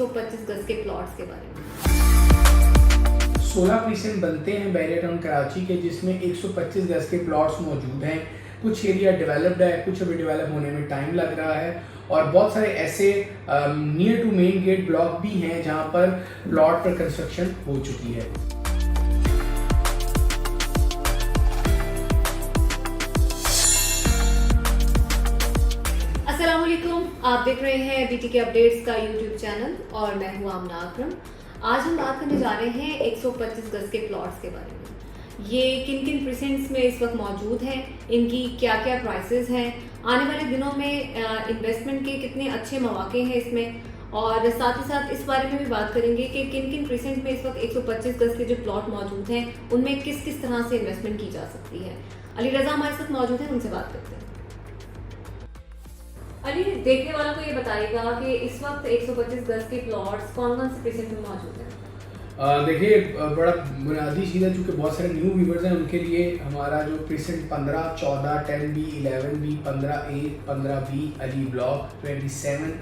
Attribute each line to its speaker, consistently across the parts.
Speaker 1: 125 गज के प्लॉट्स के बारे में।
Speaker 2: 16% बनते हैं बैरियर टाउन कराची के, जिसमें 125 गज के प्लॉट्स मौजूद हैं। कुछ एरिया डेवलप्ड है, कुछ अभी डेवलप होने में टाइम लग रहा है, और बहुत सारे ऐसे near to main gate block भी हैं जहां पर प्लॉट पर कंस्ट्रक्शन हो चुकी है।
Speaker 1: अस्सलाम वालेकुम, आप देख रहे हैं बीटीके अपडेट्स का यूट्यूब चैनल और मैं हूं आमना अकरम। आज हम बात करने जा रहे हैं 125 गज के प्लॉट्स के बारे में। ये किन किन प्रीसेंट्स में इस वक्त मौजूद हैं, इनकी क्या क्या प्राइसेस हैं, आने वाले दिनों में इन्वेस्टमेंट के कितने अच्छे मौके हैं इसमें, और साथ ही साथ इस बारे में भी बात करेंगे कि किन किन प्रीसेंट में इस वक्त 125 गज के जो प्लॉट मौजूद हैं उनमें किस किस तरह से इन्वेस्टमेंट की जा सकती है। अली रजा हमारे साथ मौजूद हैं, उनसे बात करते हैं। अली, देखने वालों को ये बताइएगा कि इस वक्त 125 गज के प्लॉट्स कौन कौन से प्रीसेंट में मौजूद हैं?
Speaker 2: देखिए, बड़ा बुनियादी चीज़ है, चूँकि बहुत सारे न्यू व्यूवर्स हैं उनके लिए हमारा जो precinct 15, 14, 10B, 11B, 15A, 15B Ali block, 27,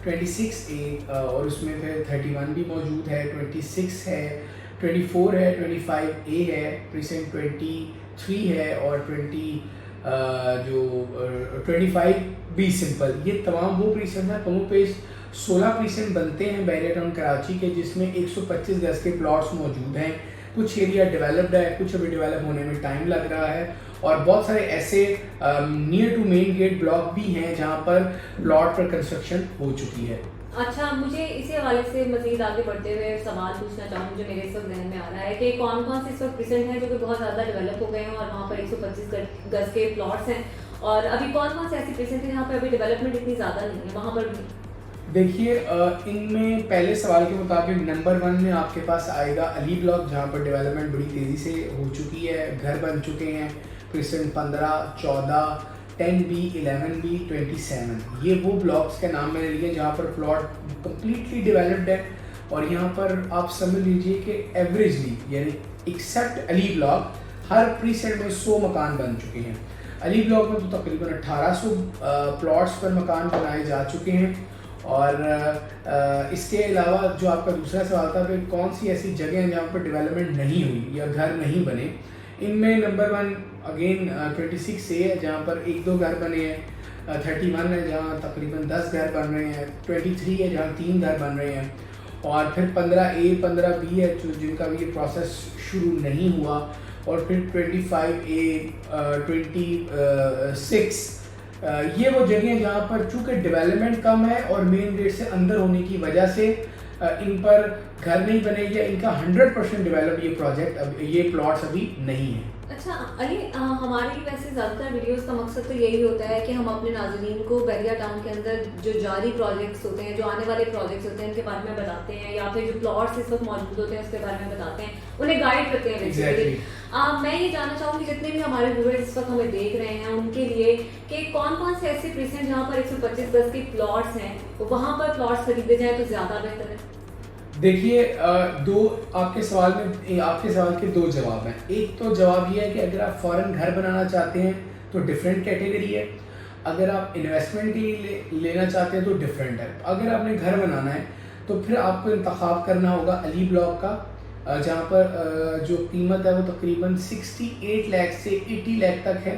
Speaker 2: 26A और उसमें फिर 31 भी मौजूद है, 26 है, 24 है, 25A है, प्रीसेंट 23 है और 25B सिंपल। ये तमाम वो प्रीसेंट हैं। पमो पेज 16% बनते हैं बैरियर टाउन कराची के, जिसमें 125 गज के प्लॉट्स मौजूद हैं। कुछ एरिया डेवलप्ड है, कुछ अभी डेवलप होने में टाइम लग रहा है, और बहुत सारे ऐसे near to main gate block भी हैं जहां पर प्लॉट पर कंस्ट्रक्शन हो चुकी है।
Speaker 1: अच्छा, मुझे इसी हवाले से मजीद आगे बढ़ते हुए सवाल पूछना चाहूँगी जो मेरे इस वक्त जहन में आ रहा है कि कौन कौन से इस वक्त प्रीसेंट हैं जो कि बहुत ज़्यादा डेवलप हो गए हैं और वहाँ पर 125 गज के प्लॉट्स हैं, और अभी कौन कौन से ऐसे प्रीसेंट हैं जहाँ पर अभी डेवलपमेंट इतनी ज़्यादा नहीं है वहाँ पर भी?
Speaker 2: देखिए, इनमें पहले सवाल के मुताबिक नंबर 1 में आपके पास आएगा अली ब्लॉक, जहाँ पर डेवलपमेंट बड़ी तेज़ी से हो चुकी है, घर बन चुके हैं। प्रीसेंट 15, 14, 10B, 11B, 27 ये वो ब्लॉक्स के नाम मैंने लिए जहाँ पर प्लॉट कम्प्लीटली डेवलप्ड है, और यहाँ पर आप समझ लीजिए कि एवरेजली यानी एक्सेप्ट अली ब्लॉक हर प्रीसेंट में 100 मकान बन चुके हैं। अली ब्लॉक में तो तकरीबन 1800 प्लॉट्स पर मकान बनाए जा चुके हैं। और इसके अलावा जो आपका दूसरा सवाल था कि कौन सी ऐसी जगह हैं जहाँ पर डेवलपमेंट नहीं हुई या घर नहीं बने, इनमें नंबर 1 अगेन 26A है जहाँ पर 1-2 घर बने हैं, 31 है जहाँ तकरीबन 10 घर बन रहे हैं, 23 है जहाँ 3 घर बन रहे हैं, और फिर 15A, 15B है जिनका भी ये प्रोसेस शुरू नहीं हुआ, और फिर 25A, 26 ये वो जगह हैं जहाँ पर चूँकि डेवलपमेंट कम है और मेन गेट से अंदर होने की वजह से इन पर घर नहीं बने या इनका 100% डेवलप ये प्रोजेक्ट अब ये प्लॉट्स अभी नहीं है।
Speaker 1: अच्छा अली, हमारी वैसे ज़्यादातर वीडियोस का मकसद तो यही होता है कि हम अपने नाज़रीन को बैरियर टाउन के अंदर जो जारी प्रोजेक्ट्स होते हैं, जो आने वाले प्रोजेक्ट्स होते हैं, उनके बारे में बताते हैं, या फिर जो प्लॉट्स इस वक्त मौजूद होते हैं उसके बारे में बताते हैं, उन्हें गाइड करते हैं बेसिकली। मैं ये जानना चाहूँगी जितने भी हमारे व्यूअर्स इस वक्त हमें देख रहे हैं उनके लिए कि कौन कौन से ऐसे प्रीसेंट जहाँ पर 125 गज के प्लॉट्स हैं वहाँ पर प्लॉट्स खरीदे जाए तो ज़्यादा बेहतर है?
Speaker 2: देखिए, आपके सवाल के 2 जवाब हैं। एक तो जवाब ये है कि अगर आप फ़ौरन घर बनाना चाहते हैं तो डिफरेंट कैटेगरी है, अगर आप इन्वेस्टमेंट के लिए लेना चाहते हैं तो डिफरेंट है। अगर आपने घर बनाना है तो फिर आपको इंतखाब करना होगा अली ब्लॉक का, जहाँ पर जो कीमत है वो तकरीबन 68 लाख से 80 लाख तक है।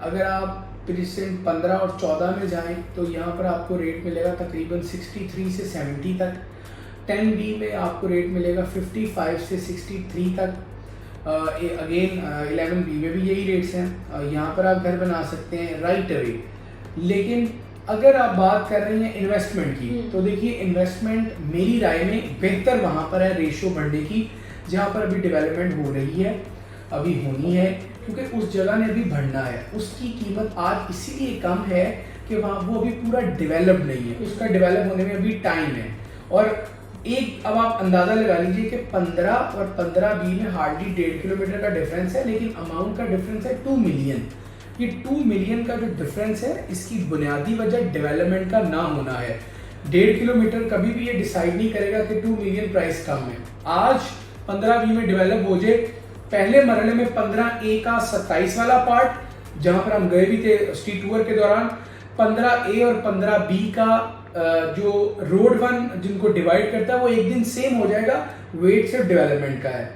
Speaker 2: अगर आप प्रीसेंट 15 और 14 में जाएं तो यहाँ पर आपको रेट मिलेगा तकरीबन 63 से 70 तक। 10B में आपको रेट मिलेगा 55 से 63 तक। अगेन 11B में भी यही रेट्स हैं। यहाँ पर आप घर बना सकते हैं राइट अवे। लेकिन अगर आप बात कर रहे हैं इन्वेस्टमेंट की, तो देखिए इन्वेस्टमेंट मेरी राय में बेहतर वहाँ पर है रेशियो बढ़ने की, जहाँ पर अभी डेवलपमेंट हो रही है, अभी होनी है, क्योंकि उस जगह ने अभी बढ़ना है। उसकी कीमत आज इसीलिए कम है कि वहाँ वो अभी पूरा डेवलप नहीं है, उसका डेवलप होने में अभी टाइम है। और अब आप अंदाज़ा लगा लीजिए कि 15 और 15B में हार्डली 1.5 किलोमीटर का डिफरेंस है, लेकिन अमाउंट का डिफरेंस है 2 मिलियन। ये 2 मिलियन का जो डिफरेंस है इसकी बुनियादी वजह डेवलपमेंट का ना होना है। 1.5 किलोमीटर कभी भी ये डिसाइड नहीं करेगा कि 2 मिलियन प्राइस कम है। आज 15B में डेवलप हो जाए, पहले मरहले में 15A का 27 वाला पार्ट जहां पर हम गए भी थे स्ट्रीट टूर के दौरान, 15A और 15B का जो रोड 1 जिनको डिवाइड करता है वो एक दिन सेम हो जाएगा, वेट सिर्फ डेवलपमेंट का है।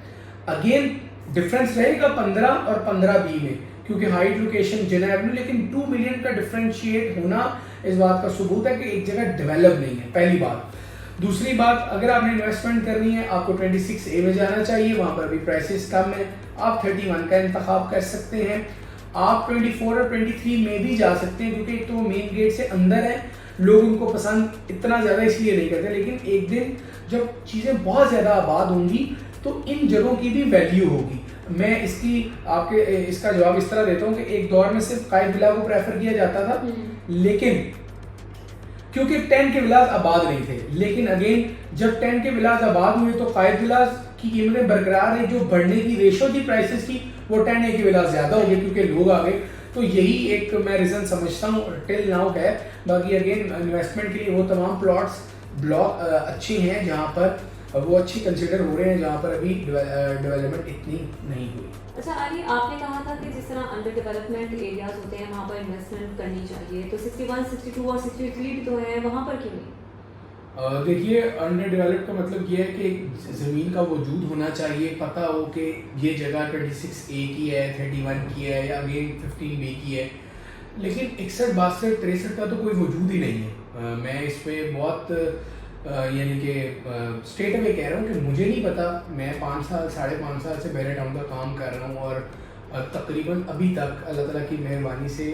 Speaker 2: अगेन डिफरेंस रहेगा 15 और 15B में, क्योंकि हाइट लोकेशन जिना एवेन्यू, लेकिन 2 मिलियन का डिफरेंशिएट होना इस बात का सबूत है कि एक जगह डेवलप नहीं है, पहली बात। दूसरी बात, अगर आपने इन्वेस्टमेंट करनी है आपको 26A में जाना चाहिए, वहाँ पर अभी प्राइसेस कम है, आप 31 का इंतखाब कर सकते हैं। आप 24 और 23 में भी जा सकते हैं, क्योंकि एक तो मेन गेट से अंदर है, लोग उनको पसंद इतना ज़्यादा इसलिए नहीं करते, लेकिन एक दिन जब चीज़ें बहुत ज़्यादा आबाद होंगी तो इन जगहों की भी वैल्यू होगी। मैं इसका जवाब इस तरह देता हूँ कि एक दौर में सिर्फ कायद विला को प्रेफर किया जाता था, लेकिन क्योंकि 10 के विलास आबाद नहीं थे, लेकिन अगेन जब 10 के विलास आबाद हुए तो कायद विलास की कीमतें बरकरार है, जो बढ़ने की रेशो थी प्राइसेस की वो 10A के विलास ज़्यादा हो गए क्योंकि लोग आ गए। तो यही एक मैं रीज़न समझता हूँ टिल नाउ है। बाकी अगेन इन्वेस्टमेंट के लिए वो तमाम प्लॉट्स ब्लॉक अच्छे हैं जहाँ पर वो अच्छी कंसिडर हो रहे हैं, जहाँ पर अभी डेवलपमेंट इतनी नहीं हुई।
Speaker 1: अच्छा अली, आपने कहा था कि जिस तरह अंडर डेवलपमेंट एरियाज होते हैं वहाँ पर इन्वेस्टमेंट करनी चाहिए, तो 61, 62 और 63 भी तो है, वहाँ पर क्यों नहीं?
Speaker 2: देखिए, अंडर डेवलप का मतलब ये है कि ज़मीन का वजूद होना चाहिए, पता हो कि ये जगह 26A की है, 31 की है या अगेन 15B की है, लेकिन 61, 62, 63 का तो कोई वजूद ही नहीं है। मैं इस पर बहुत यानी कि स्ट्रेट अवे कह रहा हूँ कि मुझे नहीं पता। मैं 5 साल 5.5 साल से बहरे टाउन का काम कर रहा हूँ और तकरीबन अभी तक अल्लाह ताला की मेहरबानी से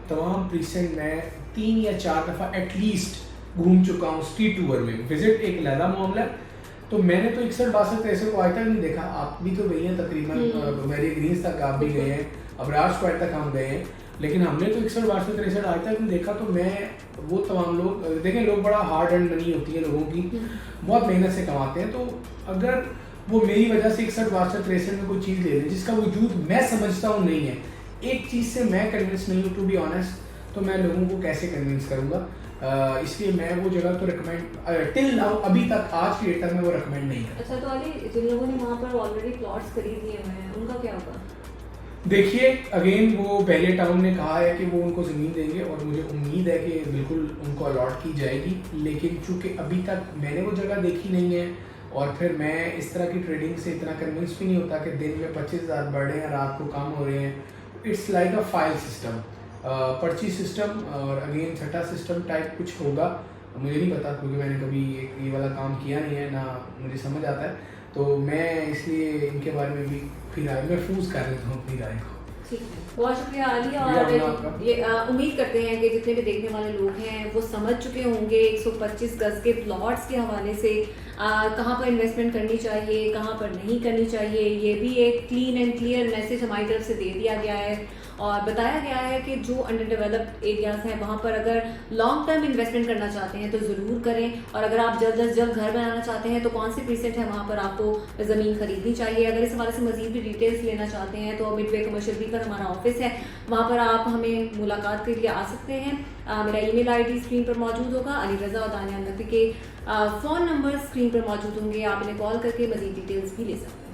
Speaker 2: तमाम प्रीसेंट मैं 3 या 4 दफ़ा एटलीस्ट घूम चुका हूँ स्ट्रीट टूर में। विजिट एक लहदा मामला है, तो मैंने तो 61, 62, 63 को आज तक नहीं देखा। आप भी तो गई हैं तकरीबन, मेरे ग्रीन्स तक आप भी गए हैं, अबरार स्क्वायर तक हम गए हैं, लेकिन हमने तो 61, 62, 63 आज तक नहीं देखा। तो मैं वो तमाम लोग देखें, लोग बड़ा हार्ड एंड मनी होती है लोगों की, बहुत मेहनत से कमाते हैं, तो अगर वो मेरी वजह से 61, 62, 63 में कोई चीज़ ले लें जिसका वजूद मैं समझता हूँ नहीं है, एक चीज़ से मैं कन्विंस नहीं हूँ टू बी ऑनेस्ट, तो मैं लोगों को कैसे कन्विंस करूँगा? इसलिए मैं वो जगह तो रिकमेंड टिल नाउ अभी तक आज की डेट तक मैं वो रिकमेंड नहीं करता।
Speaker 1: अच्छा, तो अली जिन लोगों ने वहाँ पर ऑलरेडी प्लॉट्स खरीद लिए हुए हैं उनका क्या होगा?
Speaker 2: देखिए, अगेन वो बहरिया टाउन ने कहा है कि वो उनको ज़मीन देंगे और मुझे उम्मीद है कि बिल्कुल उनको अलॉट की जाएगी, लेकिन चूँकि अभी तक मैंने वो जगह देखी नहीं है और फिर मैं इस तरह की ट्रेडिंग से इतना कन्विंस भी नहीं होता कि दिन में 25,000 बढ़ रहे हैं, रात को कम हो रहे हैं। It's like a file system, पर्ची सिस्टम और अगेन छठा सिस्टम टाइप कुछ होगा, मुझे नहीं पता क्योंकि मैंने कभी ये वाला काम किया नहीं है, ना मुझे समझ आता है, तो मैं इसलिए इनके बारे में भी फिर महफूज कर लेता हूँ अपनी राय को।
Speaker 1: ठीक है, बहुत शुक्रिया अली। और ये उम्मीद करते हैं कि जितने भी देखने वाले लोग हैं वो समझ चुके होंगे 125 गज के प्लॉट्स के हवाले से कहाँ पर इन्वेस्टमेंट करनी चाहिए, कहाँ पर नहीं करनी चाहिए। ये भी एक क्लीन एंड क्लियर मैसेज हमारी तरफ से दे दिया गया है और बताया गया है कि जो अंडर डेवलप्ड एरियाज़ हैं वहाँ पर अगर लॉन्ग टर्म इन्वेस्टमेंट करना चाहते हैं तो ज़रूर करें, और अगर आप जल्द अज जल्द घर बनाना चाहते हैं तो कौन सी प्रीसेंट है वहाँ पर आपको ज़मीन खरीदनी चाहिए। अगर इस हवाले से मज़ीद भी डिटेल्स लेना चाहते हैं तो मिडवे कमर्शियल बी पर हमारा ऑफिस है, वहाँ पर आप हमें मुलाकात के लिए आ सकते हैं। मेरा ईमेल आईडी स्क्रीन पर मौजूद होगा, अली रज़ा और दानिया नकवी के फ़ोन नंबर स्क्रीन पर मौजूद होंगे, आप इन्हें कॉल करके मज़ीद डिटेल्स भी ले सकते हैं।